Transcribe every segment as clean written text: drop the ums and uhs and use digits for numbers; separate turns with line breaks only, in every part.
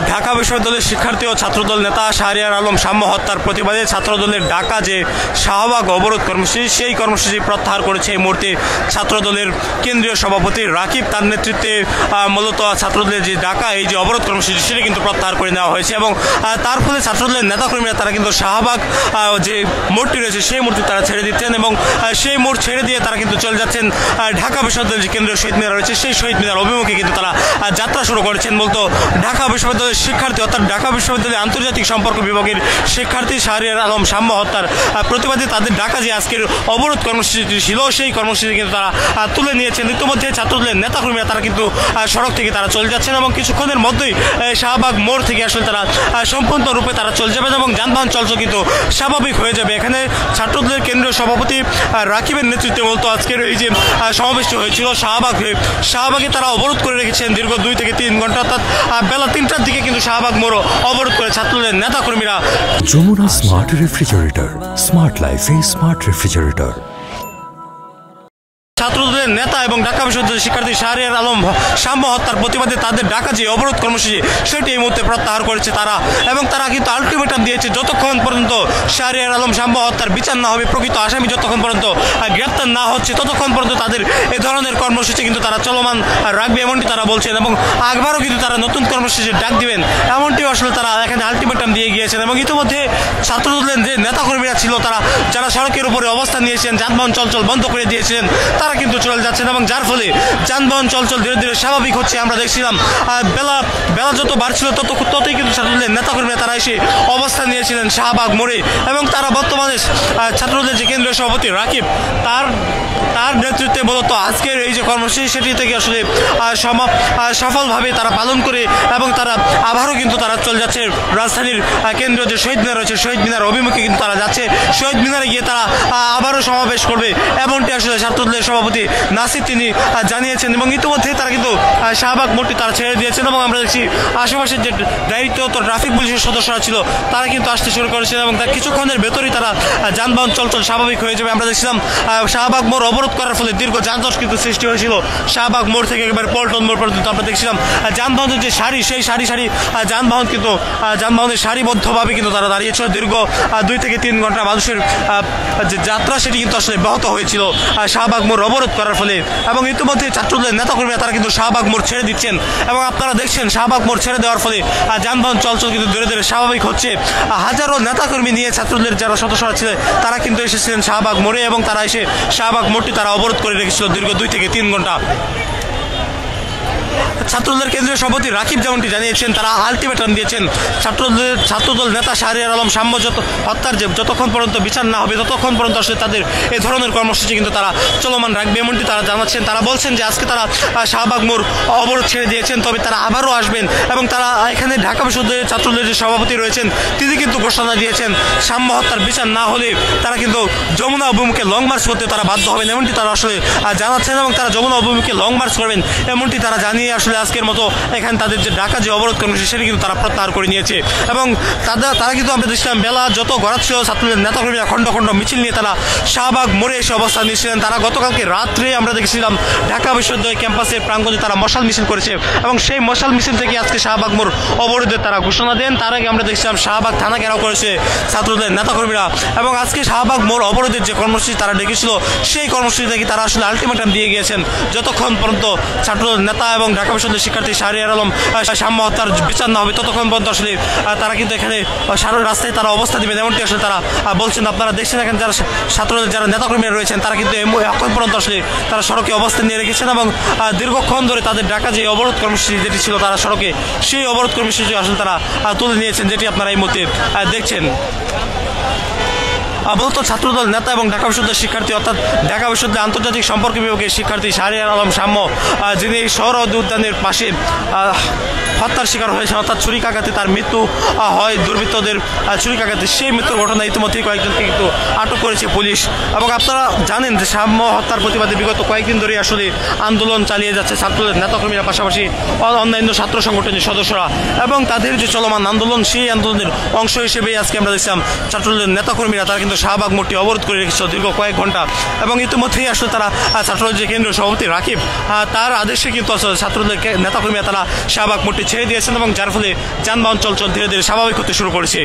ঢাকা বিশ্ববিদ্যালয়ের শিক্ষার্থী ও ছাত্রদল নেতা শাহরিয়ার আলম সাম্য হত্যার প্রতিবাদে ছাত্রদলের ডাকা যে শাহবাগ অবরোধ কর্মসূচি সেই কর্মসূচি প্রত্যাহার করেছে এই মুহূর্তে ছাত্রদলের কেন্দ্রীয় সভাপতি রাকিব। তার নেতৃত্বে মূলত ছাত্রদলের যে ডাকা এই যে অবরোধ কর্মসূচি সেটা কিন্তু প্রত্যাহার করে নেওয়া হয়েছে এবং তার ফলে ছাত্রদলের নেতাকর্মীরা তারা কিন্তু শাহবাগ যে মোড়টি রয়েছে সেই মোড়টি তারা ছেড়ে দিচ্ছেন এবং সেই মোড় ছেড়ে দিয়ে তারা কিন্তু চলে যাচ্ছেন ঢাকা বিশ্ববিদ্যালয়ের যে কেন্দ্রীয় শহীদ মিনার রয়েছে সেই শহীদ মিনার অভিমুখে কিন্তু তারা যাত্রা শুরু করেছেন। বলতো ঢাকা বিশ্ববিদ্যালয়ের শিক্ষার্থী অর্থাৎ ঢাকা বিশ্ববিদ্যালয়ের আন্তর্জাতিক সম্পর্ক বিভাগের শিক্ষার্থী শাহরিয়ার আলম সাম্য হত্যার প্রতিবাদে তাদের ঢাকা যে আজকের অবরোধ কর্মসূচিটি ছিল সেই কর্মসূচি কিন্তু তারা তুলে নিয়েছেন। ইতিমধ্যে ছাত্রদলের নেতাকর্মীরা তারা কিন্তু সড়ক থেকে তারা চলে যাচ্ছেন এবং কিছুক্ষণের মধ্যেই শাহবাগ মোড় থেকে আসলে তারা সম্পূর্ণরূপে তারা চলে যাবেন এবং যানবাহন চলাচল কিন্তু স্বাভাবিক হয়ে যাবে। এখানে ছাত্রদলের কেন্দ্রীয় সভাপতি রাকিবের নেতৃত্বে বলতো আজকের এই যে সমাবেশটি হয়েছিল শাহবাগে তারা অবরোধ করে রেখেছেন দীর্ঘ 2 থেকে 3 ঘন্টা, অর্থাৎ বেলা 3টার দিকে কিন্তু শাহবাগ মোড় অবরোধ করে ছাত্রদলের নেতাকর্মীরা।
যমুনা স্মার্ট রেফ্রিজারেটর, স্মার্ট লাইফে স্মার্ট রেফ্রিজারেটর।
ছাত্রদলের নেতা এবং ঢাকা বিশ্ববিদ্যালয়ের শিক্ষার্থী শাহরিয়ার আলম সাম্য হত্যার প্রতিবাদে তাদের ঢাকা যে অবরোধ কর্মসূচি সেটি এই মুহূর্তে প্রত্যাহার করেছে তারা এবং তারা কিন্তু আলটিমেটাম দিয়েছে যতক্ষণ পর্যন্ত শাহরিয়ার আলম সাম্য হত্যার বিচার না হবে, প্রকৃত আসামি যতক্ষণ পর্যন্ত গ্রেপ্তার না হচ্ছে ততক্ষণ পর্যন্ত তাদের এই ধরনের কর্মসূচি কিন্তু তারা চলমান রাখবে এমনটি তারা বলছেন এবং আগবারও কিন্তু তারা নতুন কর্মসূচির ডাক দিবেন এমনটিও আসলে তারা এখানে আলটিমেটাম দিয়ে গিয়েছেন। এবং ইতিমধ্যে ছাত্রদলের যে নেতাকর্মীরা ছিল তারা যারা সড়কের উপরে অবস্থান নিয়েছেন, যানবাহন চলাচল বন্ধ করে দিয়েছিলেন, তারা কিন্তু চলে যাচ্ছেন এবং যার ফলে যানবাহন চলাচল ধীরে ধীরে স্বাভাবিক হচ্ছে। আমরা দেখছিলাম বেলা যত বাড়ছিল ততই কিন্তু ছাত্রদলের নেতাকর্মীরা তারা এসে অবস্থান নিয়েছিলেন শাহবাগ মোড়ে এবং তারা বর্তমানে ছাত্রদলের যে কেন্দ্রীয় সভাপতি রাকিব তার নেতৃত্বে মূলত আজকের এই যে কর্মসূচি সেটি থেকে আসলে সফলভাবে তারা পালন করে এবং তারা আবারও কিন্তু তারা চলে যাচ্ছে রাজধানীর কেন্দ্রীয় যে শহীদ মিনার রয়েছে সেই মিনার অভিমুখে কিন্তু তারা যাচ্ছে। শহীদ মিনারে গিয়ে তারা আবারও সমাবেশ করবে এমনটি আসলে ছাত্রদলের সভাপতি নাসির তিনি জানিয়েছেন এবং ইতিমধ্যে তারা কিন্তু শাহবাগ মোড়টি তারা ছেড়ে দিয়েছেন এবং আমরা দেখছি আশেপাশের যে দায়িত্বরত ট্রাফিক পুলিশের সদস্যরা ছিল তারা কিন্তু আসতে শুরু করেছেন এবং তার কিছুক্ষণের ভেতরেই তারা যানবাহন চলাচল স্বাভাবিক হয়ে যাবে। আমরা দেখছিলাম শাহবাগ মোড় অবরোধ করার ফলে দীর্ঘ যানজট কিন্তু সৃষ্টি হয়েছিল শাহবাগ মোড় থেকে একেবারে পল্টন মোড় পর্যন্ত। আমরা দেখছিলাম যানবাহনের যে সেই সারি যানবাহন কিন্তু যানবাহনের সারিবদ্ধভাবে কিন্তু তারা দাঁড়িয়েছিল দীর্ঘ 2 থেকে 3 ঘন্টা মানুষের যে যাত্রা সেটি কিন্তু আসলে ব্যাহত হয়েছিল শাহবাগ মোড় অবরোধ করার ফলে এবং ইতিমধ্যে ছাত্রদলের নেতাকর্মীরা তারা কিন্তু শাহবাগ মোড় ছেড়ে দিচ্ছেন এবং আপনারা দেখছেন শাহবাগ মোড় ছেড়ে দেওয়ার ফলে যানবাহন চলাচল কিন্তু ধীরে ধীরে স্বাভাবিক হচ্ছে। হাজারো নেতাকর্মী নিয়ে ছাত্রদলের যারা সদস্যরা ছিলেন তারা কিন্তু এসেছিলেন শাহবাগ মোড়ে এবং তারা এসে শাহবাগ মোড়টি তারা অবরোধ করে রেখেছিল দীর্ঘ 2 থেকে 3 ঘন্টা। ছাত্রদলের কেন্দ্রীয় সভাপতি রাকিব যেমনটি জানিয়েছেন তারা আলটিমেটাম দিয়েছেন ছাত্রদল নেতা শাহরিয়ার আলম সাম্য হত্যার যে যতক্ষণ পর্যন্ত বিচার না হবে ততক্ষণ পর্যন্ত আসলে তাদের এই ধরনের কর্মসূচি কিন্তু তারা চলমান রাখবে এমনটি তারা জানাচ্ছেন। তারা বলছেন যে আজকে তারা শাহবাগ মোড় অবরোধ ছেড়ে দিয়েছেন, তবে তারা আবারও আসবেন এবং তারা এখানে ঢাকা বিশ্ববিদ্যালয়ের ছাত্রদলের যে সভাপতি রয়েছেন তিনি কিন্তু ঘোষণা দিয়েছেন সাম্য হত্যার বিচার না হলে তারা কিন্তু যমুনা অভিমুখে লং মার্চ করতে তারা বাধ্য হবেন এমনটি তারা আসলে জানাচ্ছেন এবং তারা যমুনা অভিমুখে লং মার্চ করবেন এমনটি তারা জানিয়ে আসলে আজকের মতো এখানে তাদের যে ঢাকা যে অবরোধ কর্মসূচি সেটি কিন্তু তারা প্রত্যাহার করে নিয়েছে এবং তারা কিন্তু আমরা দেখছিলাম বেলা যত গড়াচ্ছিল ছাত্রদের নেতাকর্মীরা খণ্ড খণ্ড মিছিল নিয়ে তারা শাহবাগ মোড়ে এসে অবস্থান নিয়েছিলেন। তারা গতকালকে রাত্রে আমরা দেখছিলাম ঢাকা বিশ্ববিদ্যালয় ক্যাম্পাসের প্রাঙ্গণে তারা মশাল মিছিল করেছে এবং সেই মশাল মিছিল থেকে আজকে শাহবাগ মোড় অবরোধের তারা ঘোষণা দেন। তার আগে আমরা দেখছিলাম শাহবাগ থানা ঘেরাও করেছে ছাত্রদের নেতাকর্মীরা এবং আজকে শাহবাগ মোড় অবরোধের যে কর্মসূচি তারা ডেকেছিল সেই কর্মসূচি থেকে তারা আসলে আলটিমেটাম দিয়ে গিয়েছেন যতক্ষণ পর্যন্ত ছাত্রদের নেতা এবং ঢাকা বিশ্ববিদ্যালয়ের শিক্ষার্থী শাহরিয়ার আলম সাম্য হত্যার বিচার না হবে ততক্ষণ পর্যন্ত আসলে তারা কিন্তু এখানে রাস্তায় তারা অবস্থা দেবেন এমনটি আসলে তারা বলছেন। আপনারা দেখছেন এখানে যারা ছাত্রদের যারা নেতাকর্মীরা রয়েছেন তারা কিন্তু এখন পর্যন্ত আসলে তারা সড়কে অবস্থান নিয়ে রেখেছেন এবং দীর্ঘক্ষণ ধরে তাদের ঢাকা যে অবরোধ কর্মসূচি যেটি ছিল তারা সড়কে সেই অবরোধ কর্মসূচি আসলে তারা তুলে নিয়েছেন যেটি আপনারা এই মুহূর্তে দেখছেন। মূলত ছাত্রদল নেতা এবং ঢাকা বিশ্ববিদ্যালয়ের শিক্ষার্থী অর্থাৎ ঢাকা বিশ্ববিদ্যালয় আন্তর্জাতিক সম্পর্ক বিভাগের শিক্ষার্থী শাহরিয়ার আলম সাম্য যিনি সোহরাওয়ার্দী উদ্যানের পাশে হত্যার শিকার হয়েছেন অর্থাৎ ছুরিকাঘাতে তার মৃত্যু হয় দুর্বৃত্তদের ছুরিকাঘাতে সেই মৃত্যুর ঘটনা ইতিমধ্যেই কয়েকজনকে কিন্তু আটক করেছে পুলিশ এবং আপনারা জানেন যে সাম্য হত্যার প্রতিবাদে বিগত কয়েকদিন ধরে আসলে আন্দোলন চালিয়ে যাচ্ছে ছাত্রদের নেতাকর্মীরা পাশাপাশি অন্যান্য ছাত্র সংগঠনের সদস্যরা এবং তাদের যে চলমান আন্দোলন সেই আন্দোলনের অংশ হিসেবেই আজকে আমরা দেখছিলাম ছাত্রদের নেতাকর্মীরা তারা কিন্তু শাহবাগ মোড়টি অবরোধ করে রেখেছিল দীর্ঘ কয়েক ঘন্টা এবং ইতিমধ্যেই আসলে তারা ছাত্রদের যে কেন্দ্রীয় সভাপতি রাকিব তার আদেশে কিন্তু ছাত্রদের নেতাকর্মীরা তারা শাহবাগ মোড়টি ছেড়ে দিয়েছেন এবং যার ফলে যানবাহন চলাচল ধীরে ধীরে স্বাভাবিক হতে শুরু করেছে।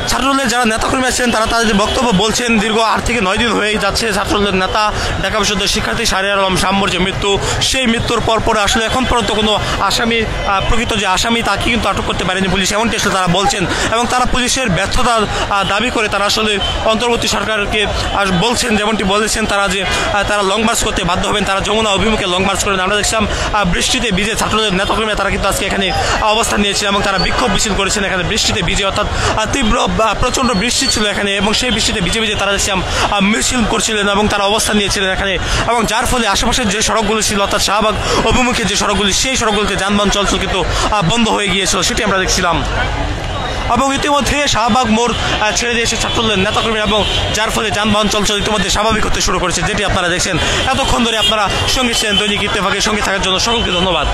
ছাত্রদলের যারা নেতাকর্মী আছেন তারা তাদের বক্তব্য বলছেন, দীর্ঘ 8 থেকে 9 দিন হয়ে যাচ্ছে ছাত্রদলের নেতা ঢাকা বিশ্ববিদ্যালয়ের শিক্ষার্থী শাহরিয়ার আলম শাম্বুর যে মৃত্যু, সেই মৃত্যুর পরে আসলে এখন পর্যন্ত কোনো আসামি, প্রকৃত যে আসামি তাকে কিন্তু আটক করতে পারেনি পুলিশ, এমনটি আসলে তারা বলছেন। এবং তারা পুলিশের ব্যর্থতা দাবি করে তারা আসলে অন্তর্বর্তী সরকারকে বলছেন, যেমনটি বলেছেন তারা যে তারা লং মার্চ করতে বাধ্য হবেন। তারা যমুনা অভিমুখে লং মার্চ করেন। আমরা দেখছিলাম বৃষ্টিতে ভিজে ছাত্রদলের নেতাকর্মীরা তারা কিন্তু আজকে এখানে অবস্থান নিয়েছিলেন এবং তারা বিক্ষোভ মিছিল করেছেন এখানে বৃষ্টিতে ভিজে, অর্থাৎ তীব্র প্রচণ্ড বৃষ্টি ছিল এখানে এবং সেই বৃষ্টিতে ভিজে ভিজে তারা দেখছিলাম মিছিল করছিলেন এবং তারা অবস্থান নিয়েছিলেন এখানে। এবং যার ফলে আশেপাশের যে সড়কগুলো ছিল অর্থাৎ শাহবাগ অভিমুখে যে সড়কগুলি, সেই সড়কগুলিতে যানবাহন চলাচল কিন্তু বন্ধ হয়ে গিয়েছিল, সেটি আমরা দেখছিলাম। এবং ইতিমধ্যে শাহবাগ মোড় ছেড়ে দিয়েছে ছাত্রদলের নেতাকর্মীরা এবং যার ফলে যানবাহন চলাচল ইতিমধ্যে স্বাভাবিক হতে শুরু করেছে, যেটি আপনারা দেখছেন। এতক্ষণ ধরে আপনারা সঙ্গে ছিলেন দৈনিক ইত্তেফাকের সঙ্গে থাকার জন্য সকলকে ধন্যবাদ।